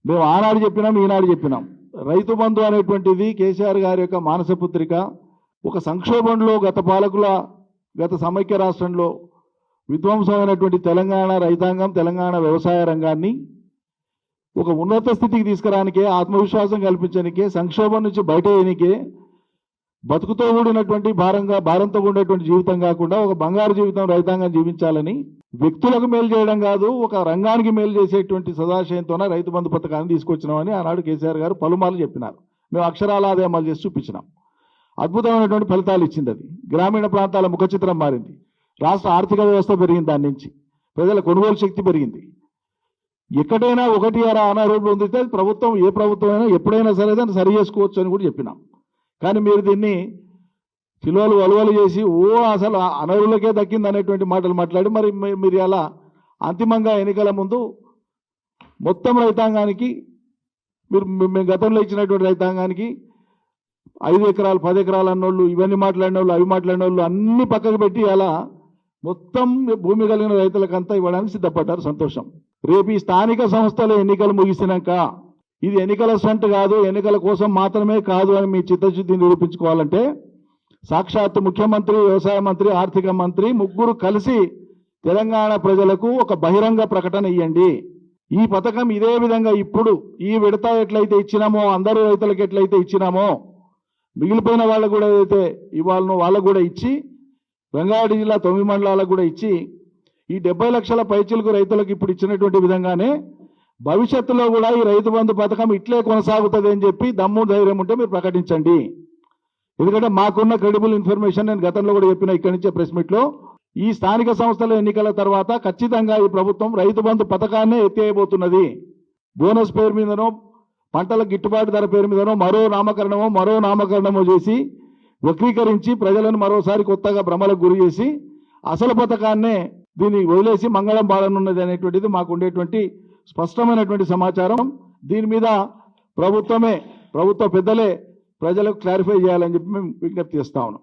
మేము ఆనాడు చెప్పినాం, ఈనాడు చెప్పినాం. రైతు బంధు అనేటువంటిది కేసీఆర్ గారి యొక్క మానసపుత్రిక. ఒక సంక్షోభంలో గత సమైక్య రాష్ట్రంలో విధ్వంసమైనటువంటి తెలంగాణ రైతాంగం, తెలంగాణ వ్యవసాయ రంగాన్ని ఒక ఉన్నత స్థితికి తీసుకురానికే, ఆత్మవిశ్వాసం కల్పించడానికే, సంక్షోభం నుంచి బయట వేయనికే, బతుకుతో కూడినటువంటి భారంతో కూడినటువంటి జీవితం కాకుండా ఒక బంగారు జీవితం రైతాంగం జీవించాలని, వ్యక్తులకు మేలు చేయడం కాదు, ఒక రంగానికి మేలు చేసేటువంటి సదాశయంతోనే రైతు బంధు పథకాన్ని తీసుకొచ్చినామని ఆనాడు కేసీఆర్ గారు పలుమార్లు చెప్పినారు. మేము అక్షరాల అదే అమలు చేసి చూపించినాం. అద్భుతమైనటువంటి ఫలితాలు ఇచ్చింది. అది గ్రామీణ ప్రాంతాల ముఖ చిత్రం మారింది. రాష్ట్ర ఆర్థిక వ్యవస్థ పెరిగింది, దాని నుంచి ప్రజల కొనుగోలు శక్తి పెరిగింది. ఎక్కడైనా ఒకటి అనారోగ్యం పొందితే అది ప్రభుత్వం, ఏ ప్రభుత్వం అయినా ఎప్పుడైనా సరే దాన్ని సరి చేసుకోవచ్చు అని కూడా చెప్పినాం. కానీ మీరు దీన్ని చిలువలు వలువలు చేసి అసలు అనర్హులకే దక్కింది అనేటువంటి మాటలు మాట్లాడి మరి మీరు అలా అంతిమంగా ఎన్నికల ముందు మొత్తం రైతాంగానికి మేము గతంలో ఇచ్చినటువంటి రైతాంగానికి 5 ఎకరాలు 10 ఎకరాలు అన్నోళ్ళు, ఇవన్నీ మాట్లాడిన వాళ్ళు, అవి మాట్లాడిన వాళ్ళు అన్ని పక్కకు పెట్టి అలా మొత్తం భూమి కలిగిన రైతులకంతా ఇవ్వడానికి సిద్ధపడ్డారు. సంతోషం. రేపు ఈ స్థానిక సంస్థల ఎన్నికలు ముగిసినాక ఇది ఎన్నికల స్టంట్ కాదు, ఎన్నికల కోసం మాత్రమే కాదు అని మీ చిత్తశుద్ధిని నిరూపించుకోవాలంటే సాక్షాత్ ముఖ్యమంత్రి, వ్యవసాయ మంత్రి, ఆర్థిక మంత్రి ముగ్గురు కలిసి తెలంగాణ ప్రజలకు ఒక బహిరంగ ప్రకటన ఇవ్వండి. ఈ పథకం ఇదే విధంగా ఇప్పుడు ఈ విడత ఎట్లయితే ఇచ్చినామో, అందరూ రైతులకు ఎట్లయితే ఇచ్చినామో, మిగిలిపోయిన వాళ్ళకు కూడా ఏదైతే ఇవ్వాలనో వాళ్ళకు కూడా ఇచ్చి, రంగారెడ్డి జిల్లా 9 మండలాలకు కూడా ఇచ్చి, ఈ 70 లక్షల పైచిలకు రైతులకు ఇప్పుడు ఇచ్చినటువంటి విధంగానే భవిష్యత్తులో కూడా ఈ రైతు బంధు పథకం ఇట్లే కొనసాగుతుంది అని చెప్పి దమ్ము ధైర్యం ఉంటే మీరు ప్రకటించండి. ఎందుకంటే మాకున్న క్రెడిబుల్ ఇన్ఫర్మేషన్ నేను గతంలో కూడా చెప్పిన ఇక్కడి నుంచే ప్రెస్ మీట్లో, ఈ స్థానిక సంస్థల ఎన్నికల తర్వాత ఖచ్చితంగా ఈ ప్రభుత్వం రైతు బంధు పథకాన్నే ఎత్తేయబోతున్నది. బోనస్ పేరు మీదనో, పంటల గిట్టుబాటు ధర పేరు మీదనో మరో నామకరణమో చేసి వక్రీకరించి ప్రజలను మరోసారి కొత్తగా భ్రమలకు గురి చేసి అసలు పథకాన్నే దీన్ని వదిలేసి మంగళం బాలనున్నది అనేటువంటిది మాకు ఉండేటువంటి స్పష్టమైనటువంటి సమాచారం. దీని మీద ప్రభుత్వ పెద్దలే ప్రజలకు క్లారిఫై చేయాలని చెప్పి మేము విజ్ఞప్తి చేస్తా ఉన్నాం.